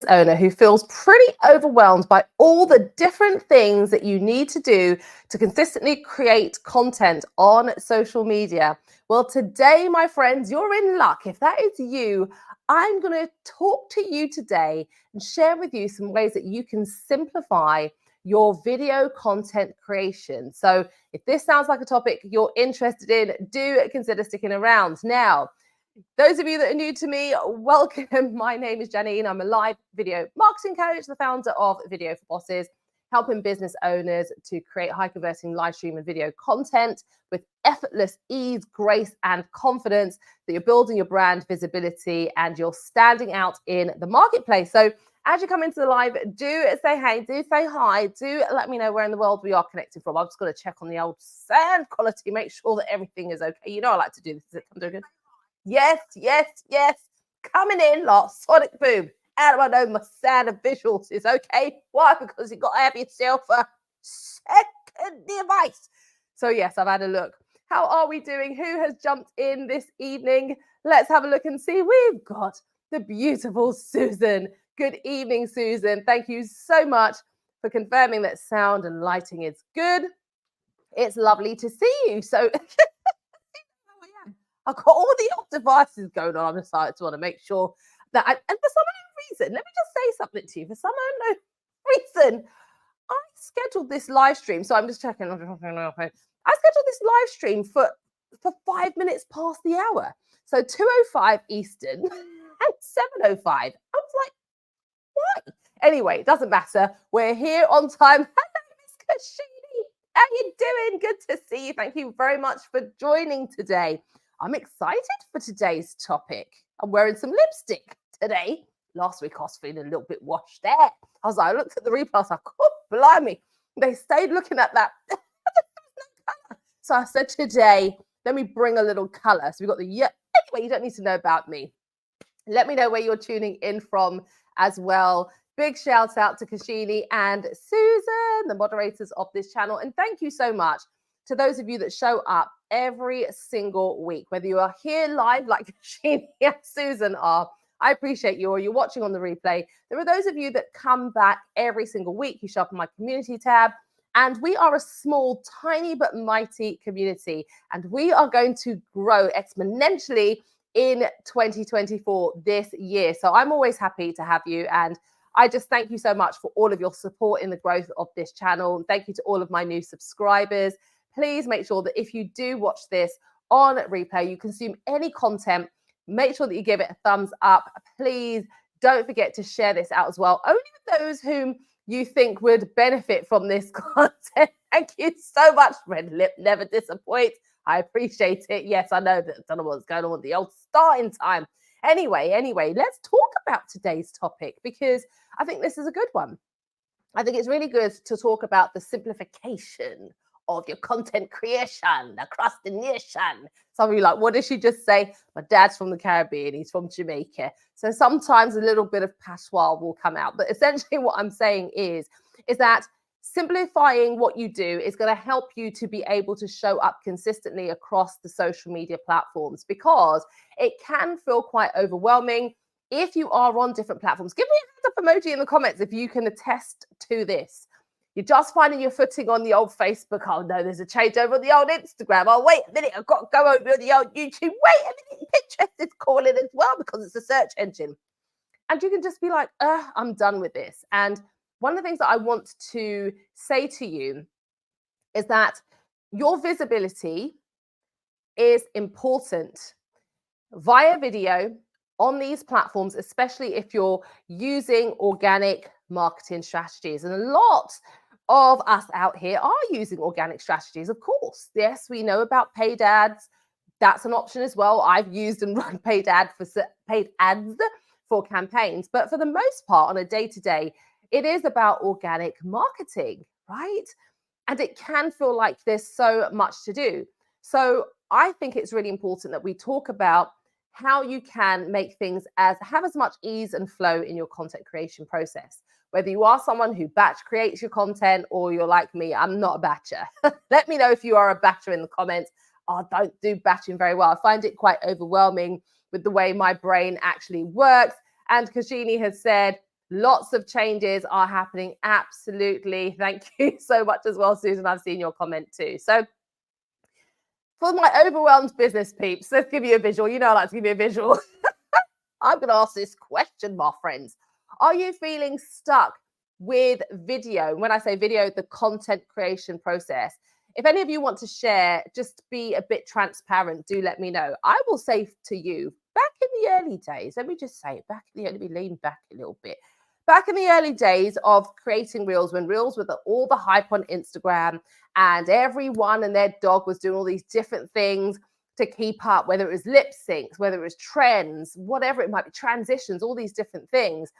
owner who feels pretty overwhelmed by all the different things that you need to do to consistently create content on social media? Well, today, my friends, you're in luck. If that is you, I'm going to talk to you today and share with you some ways that you can simplify your video content creation. So if this sounds like a topic you're interested in, do consider sticking around. Now, those of you that are new to me, welcome. My name is Janine. I'm a live video marketing coach, the founder of Video4Bosses, helping business owners to create high converting live stream and video content with effortless ease, grace, and confidence that you're building your brand visibility and you're standing out in the marketplace. So as you come into the live, do say hey, do say hi, do let me know where in the world we are connecting from. I've just got to check on the old sound quality, make sure that everything is okay. You know I like to do this. Is it come good? Yes. Coming in, lot sonic boom. Out of my nose, my sound and visuals is okay. Why? Because you've got to have yourself a second device. So yes, I've had a look. How are we doing? Who has jumped in this evening? Let's have a look and see. We've got the beautiful Susan. Good evening, Susan. Thank you so much for confirming that sound and lighting is good. It's lovely to see you. So I've got all the old devices going on. I'm just want to make sure that and for some unknown reason, let me just say something to you. For some unknown reason, I scheduled this live stream. So I'm just checking. I scheduled this live stream for 5 minutes past the hour. So 2:05 Eastern and 7:05. I was like, why? Anyway, it doesn't matter. We're here on time. Hello, Miss Kashini. How you doing? Good to see you. Thank you very much for joining today. I'm excited for today's topic. I'm wearing some lipstick today. Last week I was feeling a little bit washed out. I looked at the replay, I was like, oh, blimey. They stayed looking at that. So I said today, let me bring a little color. So we got the, anyway, you don't need to know about me. Let me know where you're tuning in from as well. Big shout out to Kashini and Susan, the moderators of this channel. And thank you so much to those of you that show up every single week, whether you are here live like Janine and Susan are. I appreciate you, or you're watching on the replay. There are those of you that come back every single week. You show up in my community tab, and we are a small, tiny but mighty community, and we are going to grow exponentially in 2024 this year. So I'm always happy to have you, and I just thank you so much for all of your support in the growth of this channel. Thank you to all of my new subscribers. Please make sure that if you do watch this on replay, you consume any content, make sure that you give it a thumbs up. Please don't forget to share this out as well. Only with those whom you think would benefit from this content. Thank you so much. Red lip never disappoints. I appreciate it. Yes, I know that I don't know what's going on with the old starting time. Anyway, let's talk about today's topic because I think this is a good one. I think it's really good to talk about the simplification of your content creation across the nation. Some of you are like, what did she just say? My dad's from the Caribbean, he's from Jamaica. So sometimes a little bit of patois will come out. But essentially what I'm saying is that simplifying what you do is going to help you to be able to show up consistently across the social media platforms because it can feel quite overwhelming if you are on different platforms. Give me a hands up emoji in the comments if you can attest to this. You're just finding your footing on the old Facebook. Oh no, there's a change over on the old Instagram. Oh, wait a minute, I've got to go over on the old YouTube. Wait a minute, Pinterest is calling as well because it's a search engine. And you can just be like, I'm done with this. And one of the things that I want to say to you is that your visibility is important via video on these platforms, especially if you're using organic marketing strategies. And a lot of us out here are using organic strategies, of course. Yes, we know about paid ads. That's an option as well. I've used and run paid ads for campaigns. But for the most part, on a day-to-day, it is about organic marketing, right? And it can feel like there's so much to do. So I think it's really important that we talk about how you can make things have as much ease and flow in your content creation process. Whether you are someone who batch creates your content or you're like me, I'm not a batcher. Let me know if you are a batcher in the comments. I don't do batching very well. I find it quite overwhelming with the way my brain actually works. And Kashini has said, Lots of changes are happening. Absolutely. Thank you so much as well, Susan. I've seen your comment too. So for my overwhelmed business peeps, let's give you a visual. You know I like to give you a visual. I'm going to ask this question, my friends. Are you feeling stuck with video? When I say video, the content creation process. If any of you want to share, just be a bit transparent, do let me know. I will say to you, back in the early days, let me just say it, let me lean back a little bit. Back in the early days of creating Reels, when Reels were all the hype on Instagram and everyone and their dog was doing all these different things to keep up, whether it was lip syncs, whether it was trends, whatever it might be, transitions, all these different things.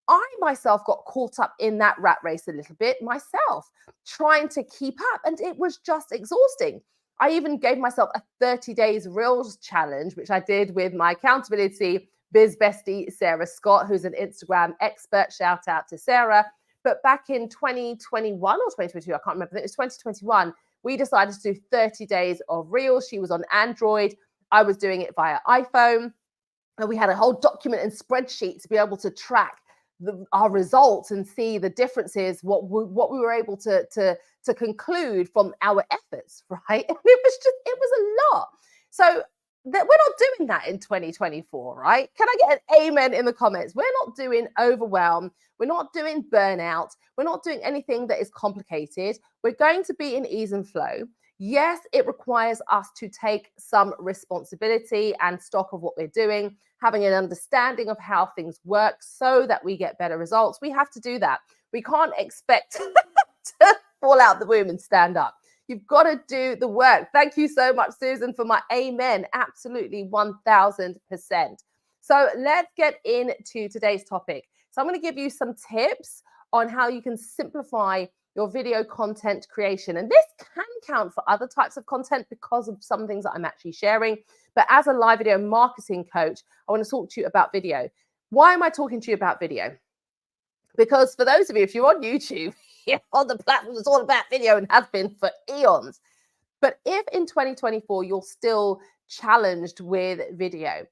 I myself got caught up in that rat race a little bit myself, trying to keep up, and it was just exhausting. I even gave myself a 30 days Reels challenge, which I did with my accountability biz bestie, Sarah Scott, who's an Instagram expert. Shout out to Sarah. But back in 2021 or 2022, I can't remember, I think it was 2021, we decided to do 30 days of Reels. She was on Android. I was doing it via iPhone. And we had a whole document and spreadsheet to be able to track our results and see the differences, what we were able to conclude from our efforts, right? And it was a lot. So that we're not doing that in 2024, right? Can I get an amen in the comments? We're not doing overwhelm. We're not doing burnout. We're not doing anything that is complicated. We're going to be in ease and flow. Yes, it requires us to take some responsibility and stock of what we're doing, having an understanding of how things work so that we get better results. We have to do that. We can't expect to fall out the womb and stand up. You've got to do the work. Thank you so much, Susan, for my amen. Absolutely 1000%. So let's get into today's topic. So I'm going to give you some tips on how you can simplify your video content creation. And this can count for other types of content because of some things that I'm actually sharing. But as a live video marketing coach, I want to talk to you about video. Why am I talking to you about video? Because for those of you, if you're on YouTube, on the platform, it's all about video and has been for eons. But if in 2024, you're still challenged with video,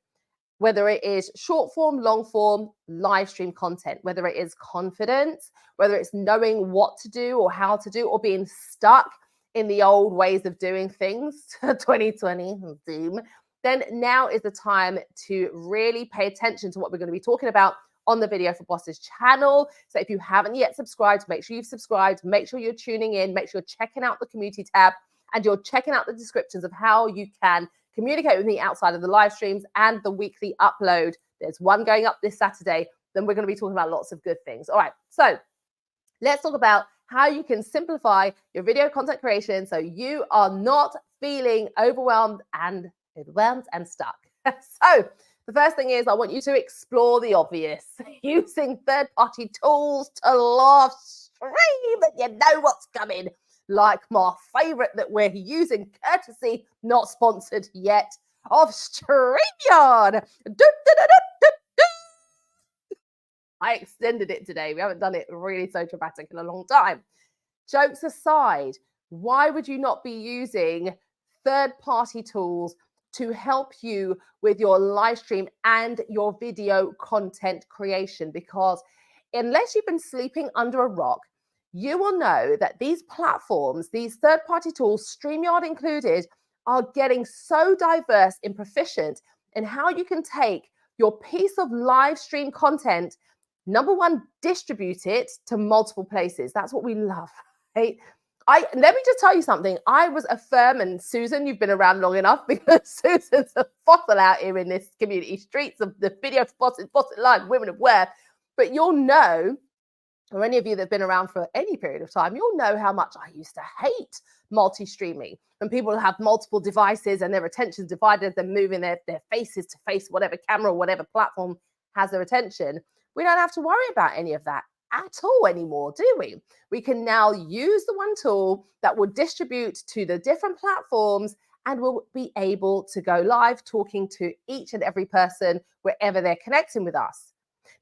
whether it is short form, long form, live stream content, whether it is confidence, whether it's knowing what to do or how to do, or being stuck in the old ways of doing things, 2020, Zoom, then now is the time to really pay attention to what we're going to be talking about on the Video for Bosses channel. So if you haven't yet subscribed, make sure you've subscribed, make sure you're tuning in, make sure you're checking out the community tab, and you're checking out the descriptions of how you can communicate with me outside of the live streams and the weekly upload. There's one going up this Saturday. Then we're going to be talking about lots of good things. All right, so let's talk about how you can simplify your video content creation so you are not feeling overwhelmed and stuck. So the first thing is I want you to explore the obvious, using third-party tools to live stream that you know what's coming. Like my favorite that we're using, courtesy, not sponsored yet, of StreamYard. I extended it today. We haven't done it really so dramatic in a long time. Jokes aside, why would you not be using third-party tools to help you with your live stream and your video content creation? Because unless you've been sleeping under a rock, you will know that these platforms, these third-party tools, StreamYard included, are getting so diverse and proficient in how you can take your piece of live stream content, number one, distribute it to multiple places. That's what we love, right? Let me just tell you something. I was a firm, and Susan, you've been around long enough because Susan's a fossil out here in this community streets of the Video for Bosses, Live, Women of Worth. But you'll know, or any of you that have been around for any period of time, you'll know how much I used to hate multi-streaming. When people have multiple devices and their attention's divided, they're moving their faces to face whatever camera or whatever platform has their attention. We don't have to worry about any of that at all anymore, do we? We can now use the one tool that will distribute to the different platforms, and we'll be able to go live talking to each and every person wherever they're connecting with us.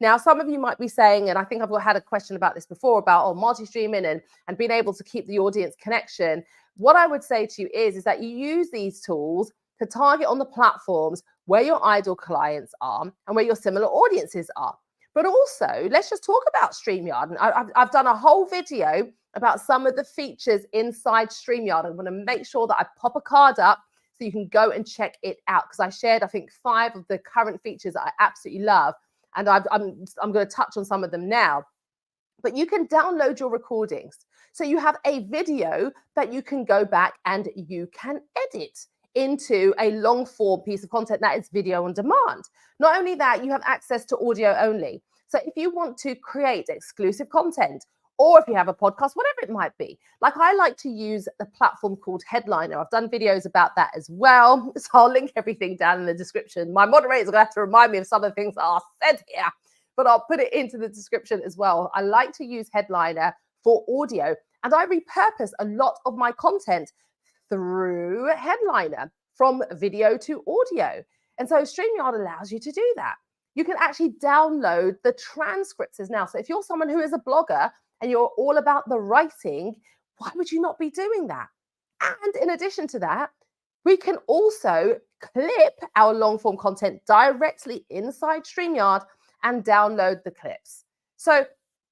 Now, some of you might be saying, and I think I've had a question about this before, about multi-streaming and being able to keep the audience connection. What I would say to you is that you use these tools to target on the platforms where your ideal clients are and where your similar audiences are. But also, let's just talk about StreamYard. And I've done a whole video about some of the features inside StreamYard. I'm going to make sure that I pop a card up so you can go and check it out, because I shared, I think, 5 of the current features that I absolutely love. And I'm going to touch on some of them now. But you can download your recordings. So you have a video that you can go back and you can edit into a long form piece of content that is video on demand. Not only that, you have access to audio only. So if you want to create exclusive content, or if you have a podcast, whatever it might be. Like, I like to use a platform called Headliner. I've done videos about that as well. So I'll link everything down in the description. My moderators are going to have to remind me of some of the things that are said here, but I'll put it into the description as well. I like to use Headliner for audio, and I repurpose a lot of my content through Headliner from video to audio. And so StreamYard allows you to do that. You can actually download the transcripts now. So if you're someone who is a blogger and you're all about the writing, why would you not be doing that? And in addition to that, we can also clip our long form content directly inside StreamYard and download the clips. So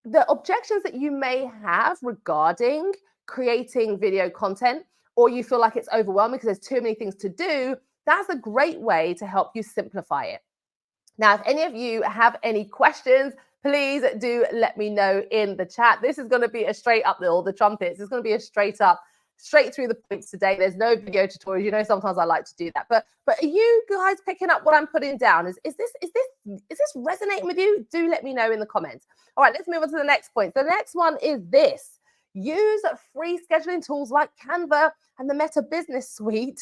the objections that you may have regarding creating video content, or you feel like it's overwhelming because there's too many things to do, that's a great way to help you simplify it. Now, if any of you have any questions, please do let me know in the chat. This is going to be a straight up, all the trumpets. It's going to be a straight through the points today. There's no video tutorials. You know, sometimes I like to do that. But are you guys picking up what I'm putting down? Is this resonating with you? Do let me know in the comments. All right, let's move on to the next point. The next one is this. Use free scheduling tools like Canva and the Meta Business Suite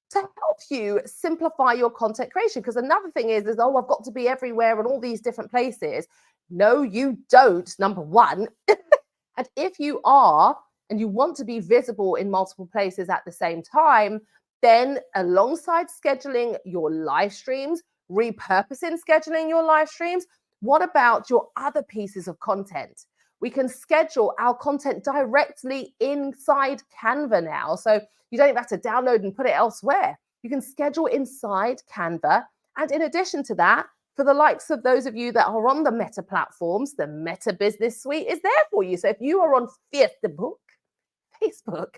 to help you simplify your content creation. Because another thing is, oh, I've got to be everywhere and all these different places. No, you don't, number one. And if you are, and you want to be visible in multiple places at the same time, then alongside scheduling your live streams, repurposing scheduling your live streams, what about your other pieces of content? We can schedule our content directly inside Canva now. So you don't even have to download and put it elsewhere. You can schedule inside Canva. And in addition to that, for the likes of those of you that are on the Meta platforms, the Meta Business Suite is there for you. So if you are on Facebook,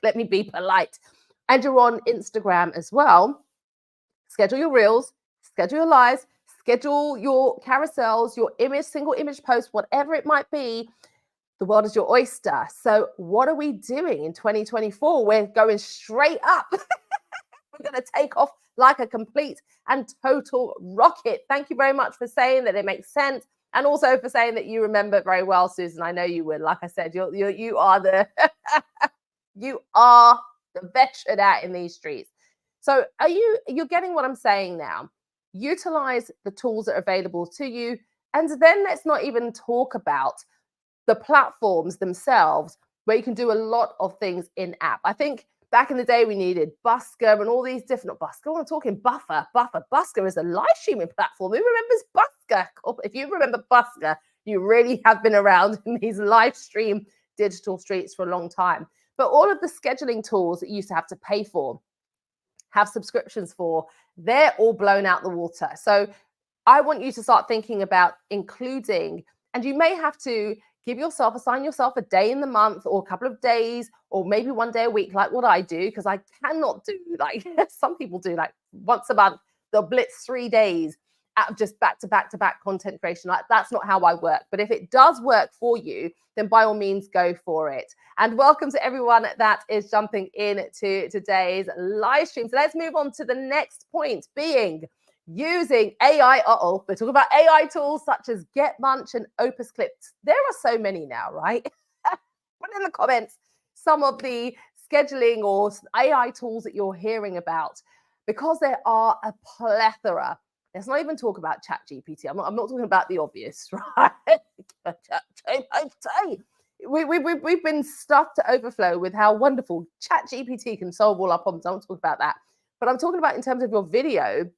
let me be polite, and you're on Instagram as well, schedule your reels, schedule your lives, schedule your carousels, your image, single image posts, whatever it might be. The world is your oyster. So what are we doing in 2024? We're going straight up. We're going to take off like a complete and total rocket. Thank you very much for saying that it makes sense, and also for saying that you remember very well, Susan. I know you would. Like I said, you are the you are the veteran out in these streets. So you're getting what I'm saying now. Utilize the tools that are available to you, and then let's not even talk about the platforms themselves, where you can do a lot of things in app. I think back in the day, we needed Busker and all these different, Busker, I'm talking Buffer. Busker is a live streaming platform. Who remembers Busker? If you remember Busker, you really have been around in these live stream digital streets for a long time. But all of the scheduling tools that you used to have to pay for, have subscriptions for, they're all blown out the water. So I want you to start thinking about including, and you may have to assign yourself a day in the month, or a couple of days, or maybe one day a week, like what I do, because I cannot do like some people do, like once a month, they'll blitz 3 days out of just back to back content creation. Like, that's not how I work. But if it does work for you, then by all means, go for it. And welcome to everyone that is jumping into today's live stream. So let's move on to the next point, being using AI. We're talking about AI tools such as GetMunch and Opus Clips. There are so many now, right? Put in the comments some of the scheduling or AI tools that you're hearing about, because there are a plethora. Let's not even talk about ChatGPT. I'm not talking about the obvious, right? We've been stuffed to overflow with how wonderful ChatGPT can solve all our problems. I won't talk about that. But I'm talking about in terms of your video.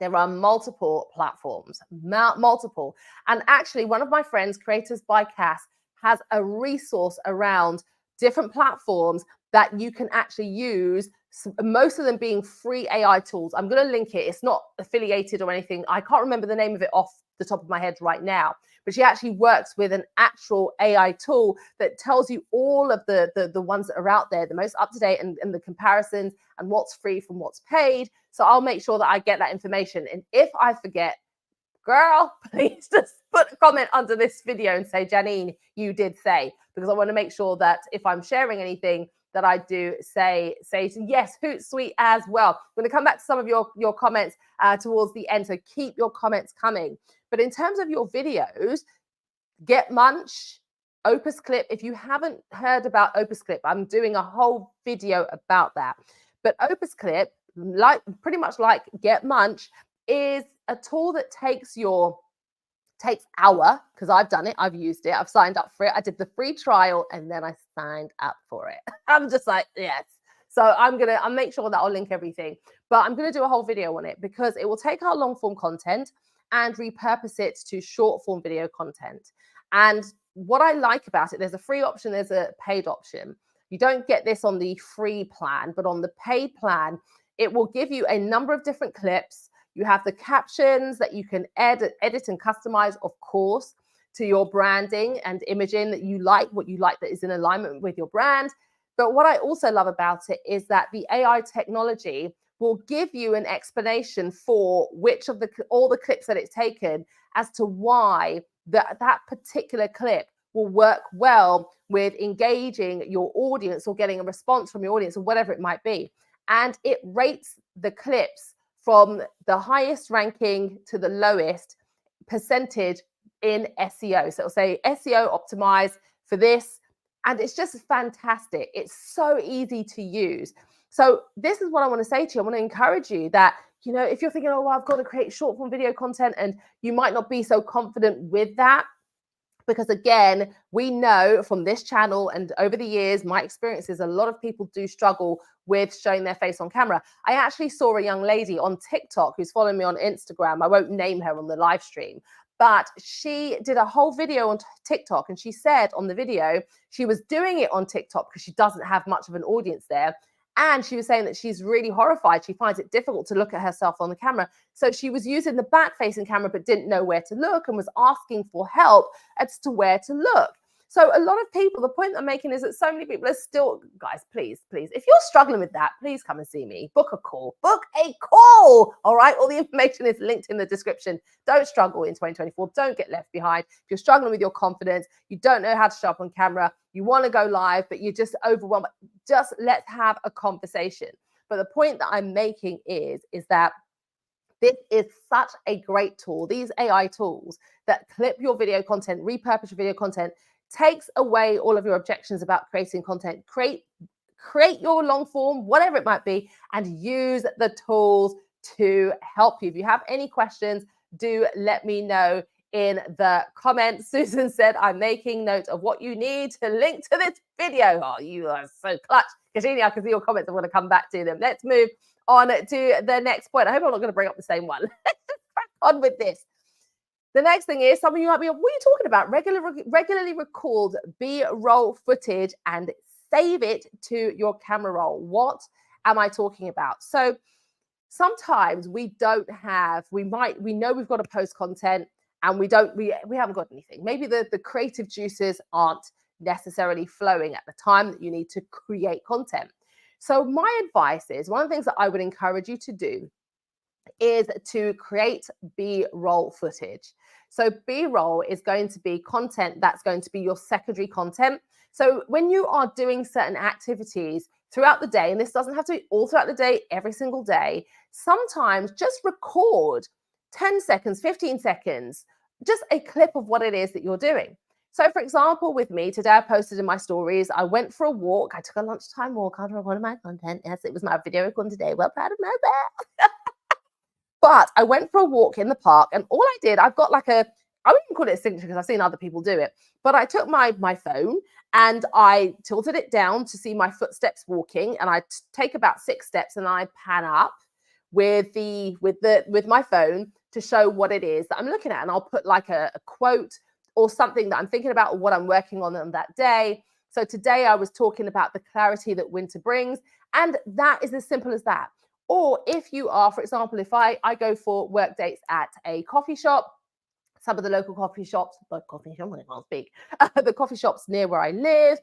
There are multiple platforms, multiple. And actually, one of my friends, Creators by Cass, has a resource around different platforms that you can actually use most of them being free AI tools. I'm going to link it. It's not affiliated or anything. I can't remember the name of it off the top of my head right now, but she actually works with an actual AI tool that tells you all of the ones that are out there, the most up to date, and the comparisons and what's free from what's paid. So I'll make sure that I get that information. And if I forget, girl, please just put a comment under this video and say, Janine, you did say, because I want to make sure that if I'm sharing anything that I do say yes, Hootsuite as well. I'm going to come back to some of your comments towards the end, so keep your comments coming. But in terms of your videos, GetMunch, Opus Clip. If you haven't heard about Opus Clip, I'm doing a whole video about that. But Opus Clip, pretty much like GetMunch, is a tool that takes our, because I've done it, I've used it, I've signed up for it. I did the free trial and then I signed up for it. I'm just like, yes. So I'll make sure that I'll link everything, but I'm going to do a whole video on it because it will take our long form content and repurpose it to short form video content. And what I like about it, there's a free option, there's a paid option. You don't get this on the free plan, but on the paid plan, it will give you a number of different clips. You have the captions that you can edit and customize, of course, to your branding and imaging that you like, what you like that is in alignment with your brand. But what I also love about it is that the AI technology will give you an explanation for which of all the clips that it's taken as to why that particular clip will work well with engaging your audience or getting a response from your audience or whatever it might be. And it rates the clips from the highest ranking to the lowest percentage in SEO. So it'll say SEO optimized for this. And it's just fantastic. It's so easy to use. So this is what I want to say to you. I want to encourage you that, you know, if you're thinking, oh, well, I've got to create short form video content, and you might not be so confident with that, because again, we know from this channel and over the years, my experiences, a lot of people do struggle with showing their face on camera. I actually saw a young lady on TikTok who's following me on Instagram. I won't name her on the live stream, but she did a whole video on TikTok, and she said on the video, she was doing it on TikTok because she doesn't have much of an audience there. And she was saying that she's really horrified. She finds it difficult to look at herself on the camera. So she was using the back-facing camera, but didn't know where to look and was asking for help as to where to look. So a lot of people, the point I'm making is that so many people are still, guys, please, if you're struggling with that, please come and see me. Book a call. All right? All the information is linked in the description. Don't struggle in 2024. Don't get left behind. If you're struggling with your confidence, you don't know how to show up on camera, you want to go live, but you're just overwhelmed, just let's have a conversation. But the point that I'm making is that this is such a great tool. These AI tools that clip your video content, repurpose your video content, takes away all of your objections about creating content. Create your long form, whatever it might be, and use the tools to help you. If you have any questions, do let me know in the comments. Susan said, I'm making note of what you need to link to this video. Oh, you are so clutch. Katrina, I can see your comments. I'm going to come back to them. Let's move on to the next point. I hope I'm not going to bring up the same one. Let's just crack on with this. The next thing is, some of you might be, what are you talking about? Regularly record B-roll footage and save it to your camera roll. What am I talking about? So sometimes we know we've got to post content and we haven't got anything. Maybe the creative juices aren't necessarily flowing at the time that you need to create content. So my advice is, one of the things that I would encourage you to do is to create B-roll footage. So B-roll is going to be content that's going to be your secondary content. So when you are doing certain activities throughout the day, and this doesn't have to be all throughout the day, every single day, sometimes just record 10 seconds, 15 seconds, just a clip of what it is that you're doing. So for example, with me today, I posted in my stories, I went for a walk. I took a lunchtime walk after one of my content. Yes, it was my video recording today. Well proud of myself. But I went for a walk in the park, and all I did, I've got like I wouldn't even call it a signature because I've seen other people do it, but I took my phone and I tilted it down to see my footsteps walking, and I take about 6 steps and I pan up with my phone to show what it is that I'm looking at. And I'll put like a quote or something that I'm thinking about or what I'm working on that day. So today I was talking about the clarity that winter brings, And that is as simple as that. Or if you are, for example, if I go for work dates at a coffee shop, some of the local coffee shops, the coffee shops near where I live,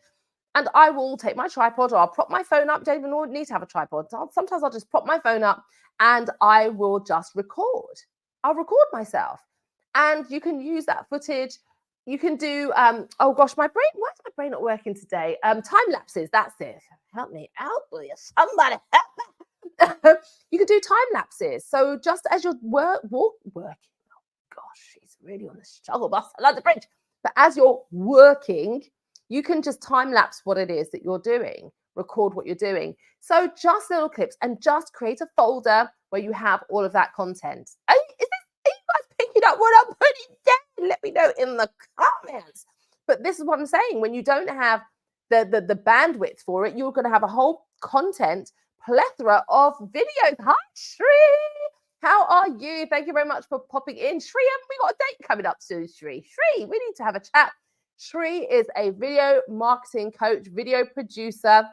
and I will take my tripod, or I'll prop my phone up. Don't even need to have a tripod. Sometimes I'll just prop my phone up and I will just record. I'll record myself. And you can use that footage. You can do, oh gosh, why is my brain not working today? Time lapses, that's it. Help me out, will you? Somebody help me. You can do time lapses. So just as you're working, gosh, she's really on the struggle bus. I love the bridge. But as you're working, you can just time lapse what it is that you're doing, record what you're doing. So just little clips, and just create a folder where you have all of that content. Are you guys picking up what I'm putting down? Let me know in the comments. But this is what I'm saying. When you don't have the bandwidth for it, you're going to have a whole content plethora of videos. Hi, Shri. How are you? Thank you very much for popping in. Shri, haven't we got a date coming up soon, Shri? Shri, we need to have a chat. Shri is a video marketing coach, video producer,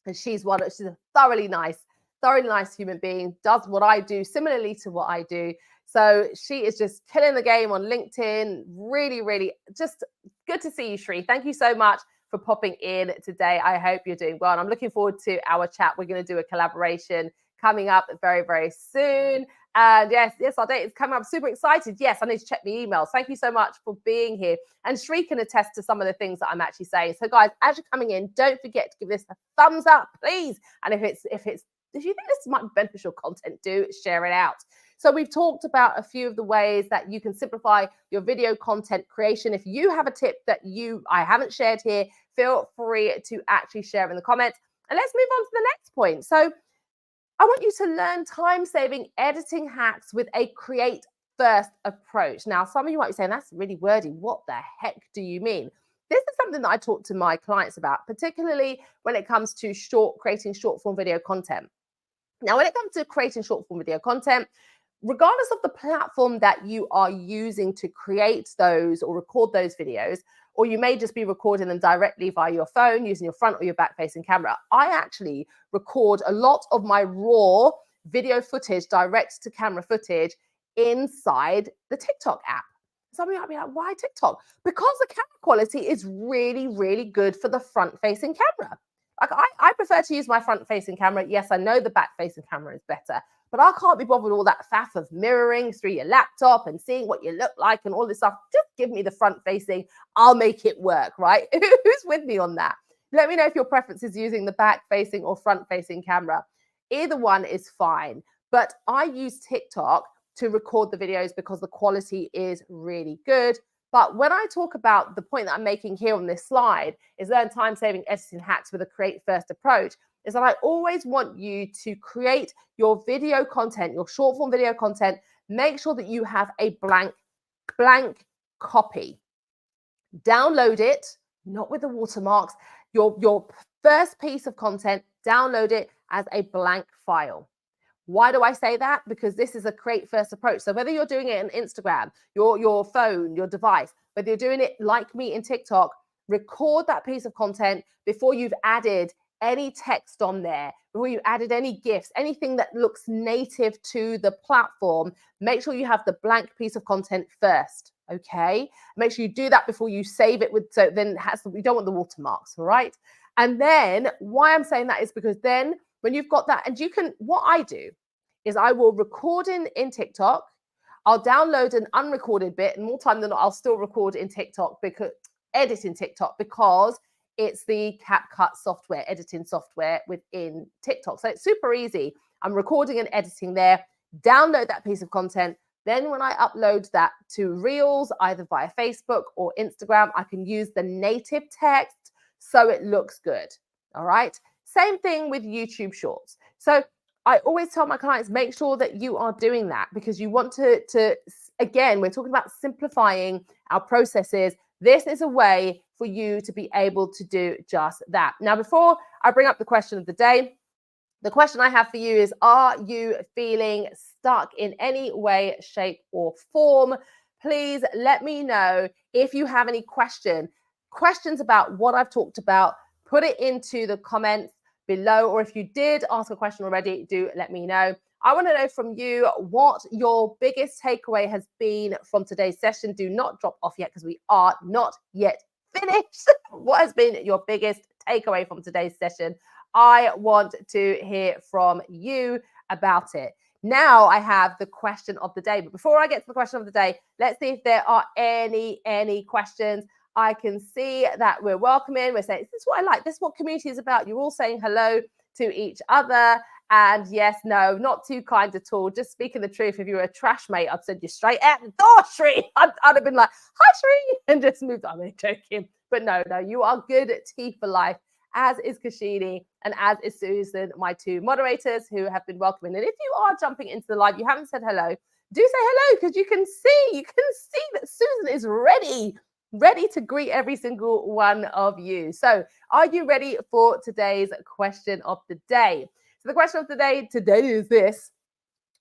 and she's a thoroughly nice human being, does what I do, similarly to what I do. So she is just killing the game on LinkedIn. Really, really just good to see you, Shri. Thank you so much for popping in today. I hope you're doing well. And I'm looking forward to our chat. We're going to do a collaboration coming up very, very soon. And yes, our date is coming up. Super excited. Yes, I need to check my emails. Thank you so much for being here. And Shri can attest to some of the things that I'm actually saying. So guys, as you're coming in, don't forget to give this a thumbs up, please. And if you think this might be beneficial content, do share it out. So we've talked about a few of the ways that you can simplify your video content creation. If you have a tip that I haven't shared here, feel free to actually share in the comments. And let's move on to the next point. So I want you to learn time-saving editing hacks with a create-first approach. Now, some of you might be saying, that's really wordy. What the heck do you mean? This is something that I talk to my clients about, particularly when it comes to creating short-form video content. Now, when it comes to creating short-form video content, regardless of the platform that you are using to create those or record those videos, or you may just be recording them directly via your phone using your front or your back-facing camera. I actually record a lot of my raw video footage, direct-to-camera footage, inside the TikTok app. Some of you might be like, why TikTok? Because the camera quality is really, really good for the front-facing camera. Like I prefer to use my front-facing camera. Yes, I know the back-facing camera is better, but I can't be bothered with all that faff of mirroring through your laptop and seeing what you look like and all this stuff. Just give me the front-facing. I'll make it work, right? Who's with me on that? Let me know if your preference is using the back-facing or front-facing camera. Either one is fine. But I use TikTok to record the videos because the quality is really good. But when I talk about the point that I'm making here on this slide is learn time-saving editing hacks with a create-first approach, is that I always want you to create your video content, your short-form video content. Make sure that you have a blank copy. Download it, not with the watermarks. Your first piece of content, download it as a blank file. Why do I say that? Because this is a create-first approach. So whether you're doing it on Instagram, your phone, your device, whether you're doing it like me in TikTok, record that piece of content before you've added any text on there, before you added any GIFs, anything that looks native to the platform. Make sure you have the blank piece of content first, okay? Make sure you do that before you save it so then we don't want the watermarks, all right? And then why I'm saying that is because then when you've got that, and what I do is I will record in TikTok, I'll download an unrecorded bit, and more time than not, I'll still record in TikTok, edit in TikTok, because it's the CapCut software, editing software within TikTok. So it's super easy. I'm recording and editing there, download that piece of content. Then when I upload that to Reels, either via Facebook or Instagram, I can use the native text so it looks good, all right? Same thing with YouTube Shorts. So I always tell my clients, make sure that you are doing that, because you want to again, we're talking about simplifying our processes. This is a way for you to be able to do just that. Now, before I bring up the question of the day, the question I have for you is, are you feeling stuck in any way, shape, or form? Please let me know if you have any questions about what I've talked about. Put it into the comments. below. Or if you did ask a question already, do let me know. I want to know from you what your biggest takeaway has been from today's session. Do not drop off yet because we are not yet finished. What has been your biggest takeaway from today's session? I want to hear from you about it. Now I have the question of the day. But before I get to the question of the day, let's see if there are any questions. I can see that we're welcoming. We're saying, this is what I like. This is what community is about. You're all saying hello to each other. And yes, no, not too kind at all. Just speaking the truth. If you were a trash mate, I'd send you straight out the door, Shree. I'd have been like, hi, Shree, and just moved on. I'm joking. But no, you are good at tea for life, as is Kashini and as is Susan, my two moderators who have been welcoming. And if you are jumping into the live, you haven't said hello, do say hello, because you can see that Susan is ready to greet every single one of you. So are you ready for today's question of the day? So the question of the day today is this: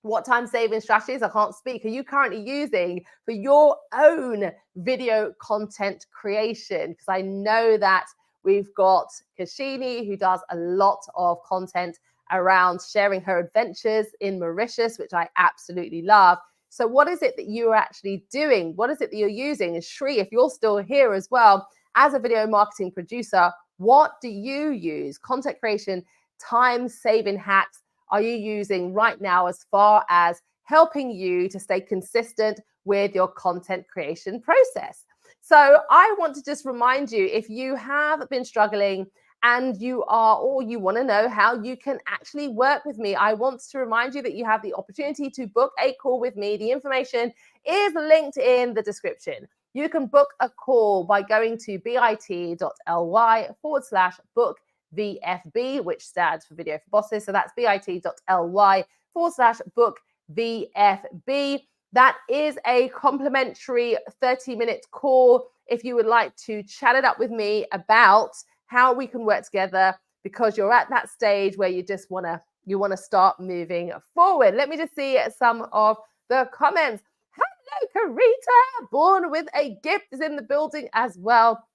what time saving strategies, I can't speak, are you currently using for your own video content creation? Because I know that we've got Kashini, who does a lot of content around sharing her adventures in Mauritius, which I absolutely love. So what is it that you're actually doing? What is it that you're using? And Shree, if you're still here as well, as a video marketing producer, what do you use? Content creation, time-saving hacks are you using right now as far as helping you to stay consistent with your content creation process? So I want to just remind you, if you have been struggling and you want to know how you can actually work with me, I want to remind you that you have the opportunity to book a call with me. The information is linked in the description. You can book a call by going to bit.ly/book VFB, which stands for Video for Bosses. So that's bit.ly/book VFB. That is a complimentary 30-minute call if you would like to chat it up with me about how we can work together, because you're at that stage where you just want to start moving forward. Let me just see some of the comments. Hello, Karita, born with a gift, is in the building as well.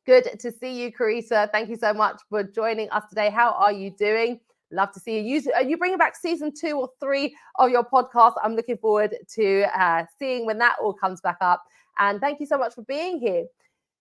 Good to see you, Carissa. Thank you so much for joining us today. How are you doing? Love to see you. Are you bringing back season 2 or 3 of your podcast? I'm looking forward to seeing when that all comes back up. And thank you so much for being here.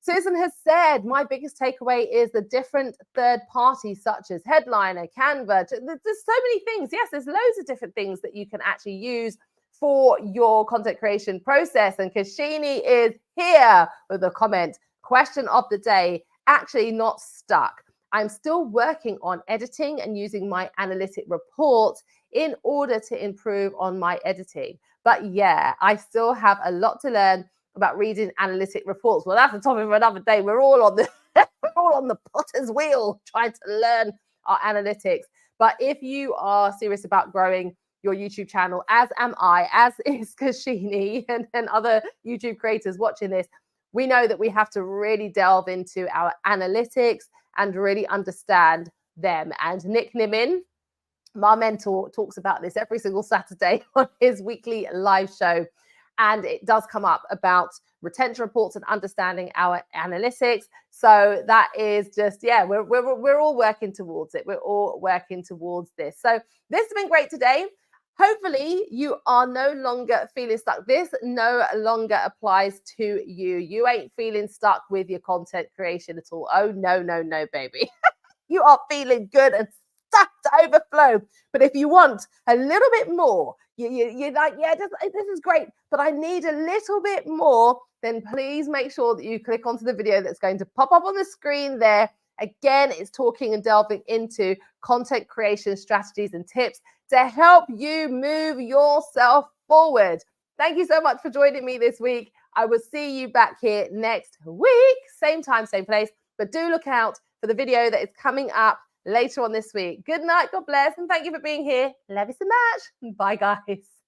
Susan has said, my biggest takeaway is the different third parties such as Headliner, Canva. There's so many things. Yes, there's loads of different things that you can actually use for your content creation process. And Kashini is here with a comment. Question of the day, actually not stuck. I'm still working on editing and using my analytic reports in order to improve on my editing. But yeah, I still have a lot to learn about reading analytic reports. Well, that's the topic for another day. We're all on the potter's wheel trying to learn our analytics. But if you are serious about growing your YouTube channel, as am I, as is Kashini and other YouTube creators watching this, we know that we have to really delve into our analytics and really understand them. And Nick Nimin, my mentor, talks about this every single Saturday on his weekly live show. And it does come up about retention reports and understanding our analytics. So that is just, yeah, we're all working towards it. We're all working towards this. So this has been great today. Hopefully you are no longer feeling stuck. This no longer applies to you. You ain't feeling stuck with your content creation at all. Oh, no, baby. You are feeling good and stuffed to overflow. But if you want a little bit more, you're like, yeah, this is great, but I need a little bit more, then please make sure that you click onto the video that's going to pop up on the screen there. Again, it's talking and delving into content creation strategies and tips to help you move yourself forward. Thank you so much for joining me this week. I will see you back here next week, same time, same place, but do look out for the video that is coming up later on this week. Good night, God bless, and thank you for being here. Love you so much. Bye, guys.